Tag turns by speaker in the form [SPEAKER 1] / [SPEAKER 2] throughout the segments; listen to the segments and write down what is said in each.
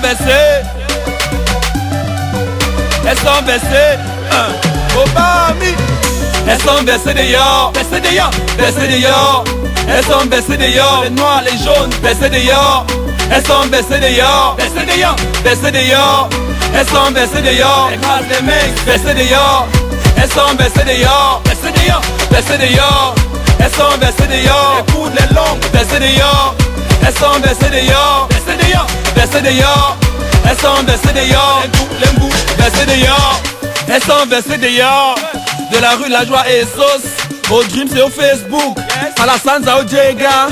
[SPEAKER 1] baissées. Elles sont baissées. Obami. Elles sont baissées dehors. Baissées dehors. Baissées dehors. Elles sont baissées dehors. Les noirs, les jaunes, baissées dehors. Elles sont baissées dehors. Baissées dehors. Baissées dehors. Elles sont baissées dehors. Écrase les mecs, baissées dehors. Elles sont baissées dehors. Baissées dehors. Baissées dehors. Elles sont baissées dehors. Les coudes, les longues, baissées dehors. Elles sont baissées dehors. Baissées dehors. Baissées dehors. Elles sont baissées dehors. Les bouts, baissées dehors. Elles sont baissées dehors. De la rue La Joie et Sauce. Au Dream c'est au Facebook. À la Sanza au Djega.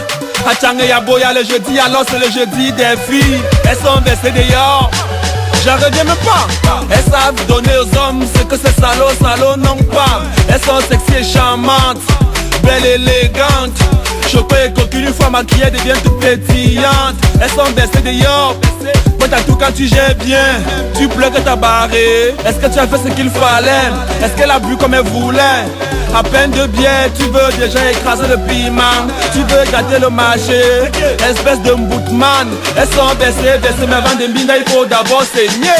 [SPEAKER 1] À Tchangé Yaboya le jeudi. Alors c'est le jeudi des filles. Elles sont baissées dehors. J'en reviens même pas. Elles savent donner aux hommes ce que ces salauds n'ont pas. Elles sont sexy et charmantes, belles et élégantes. Chocolat et coquine, une fois maquillée, devient toute pétillante. Elles sont baissées dehors. Quand t'as tout, quand tu gères bien, tu pleures que t'as barré. Est-ce que tu as fait ce qu'il fallait? Est-ce qu'elle a bu comme elle voulait? À peine de bière, tu veux déjà écraser le piment. Tu veux gâter le marché, espèce de mboutman. Elles sont baissées, mais avant de mbinda, il faut d'abord saigner.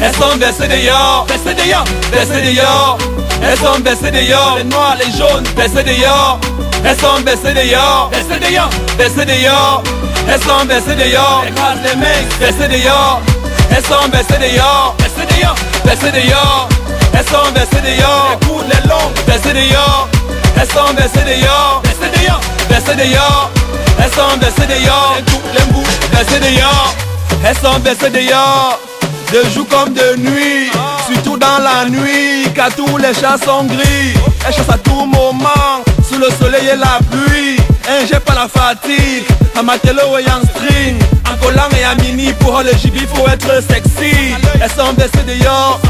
[SPEAKER 1] Elles sont baissées dehors, baissées dehors, baissées dehors. Elles sont baissées dehors, les noirs, les jaunes, baissées dehors. Elles sont baissées dehors, baissées dehors, baissées dehors. Elles sont baissées dehors, écrase les mecs, baissées dehors. Elles sont baissées dehors, baissées dehors, baissées dehors. Elles sont baissées dehors, les coudes, les longues, baissées dehors. Elles sont baissées dehors, baissées dehors, baissées dehors. Elles sont baissées dehors, les coudes, les bouts, baissées dehors. Elles sont baissées dehors, de jour comme de nuit, surtout dans la nuit, car tous les chats sont gris. Elles chassent à tout moment, sous le soleil et la pluie. J'ai pas la fatigue, à Matelo et en string, en collant et à mini, pour le gibier faut être sexy. Elles sont baissées dehors,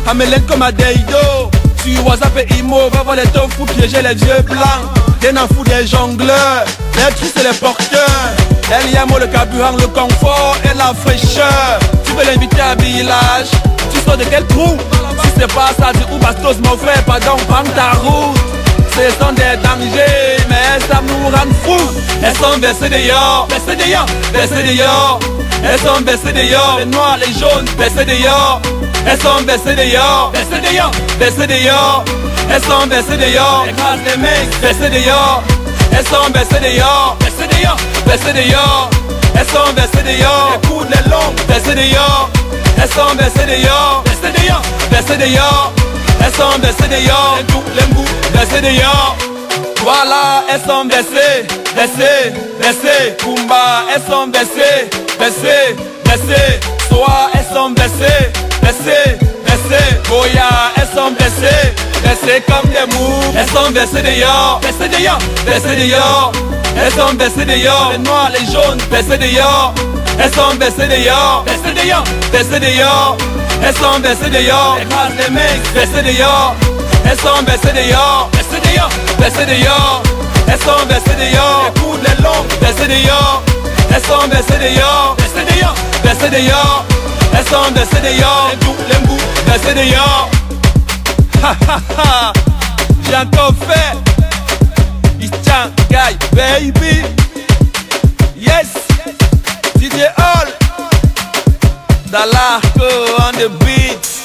[SPEAKER 1] à Mélène comme à Deido. Sur WhatsApp et Imo, va voir les tofu piéger les vieux blancs. Y'en a fou des jongleurs, les tristes et les porteurs. Elle y a le carburant, le confort et la fraîcheur. Tu veux l'inviter à village, tu sors de quel trou? Si c'est pas ça, dis où Bastos mon frère, pardon, prends ta route. Ce sont des dangers, mais elles savent nous rendre fous. Elles sont baissées dehors, baissées dehors, baissées dehors. Elles sont baissées dehors, les noirs, les jaunes, baissées dehors. Elles sont baissées dehors, baissées dehors, baissées dehors. Elles sont baissées dehors, écrase les mecs, baissées dehors. Elles sont baissées dehors, baissées dehors, baissées dehors. Elles sont baissées dehors, les coudes, les longues, baissées dehors. Elles sont baissées dehors, baissées dehors, baissées dehors. Elles sont baissées dehors, les bouts, les bouts, baissées dehors. Voilà, elles sont baissées, baissées, baissées. Kumba, elles sont baissées, baissées, baissées. Soa, elles sont baissées, baissées, baissées. Boya, elles sont baissées, baissées comme des mous. Elles sont baissées dehors, baissées dehors, baissées dehors. Elles sont baissées dehors, les noirs, les jaunes, baissées dehors. Elles sont baissées dehors, baissées dehors, baissées dehors. Elles sont baissées dehors, écrase les mecs, baissées dehors. Elles sont baissées dehors, baissées dehors, baissées dehors. Elles sont baissées dehors, les coudes, les longues, baissées dehors. Elles sont baissées dehors, baissées dehors, baissées dehors. Elles sont baissées dehors, les bouts, les bouts, baissées dehors. Ha ha ha, j'ai encore fait. It's Tchangé, baby. Yes, DJ All. Dalarco on the beat.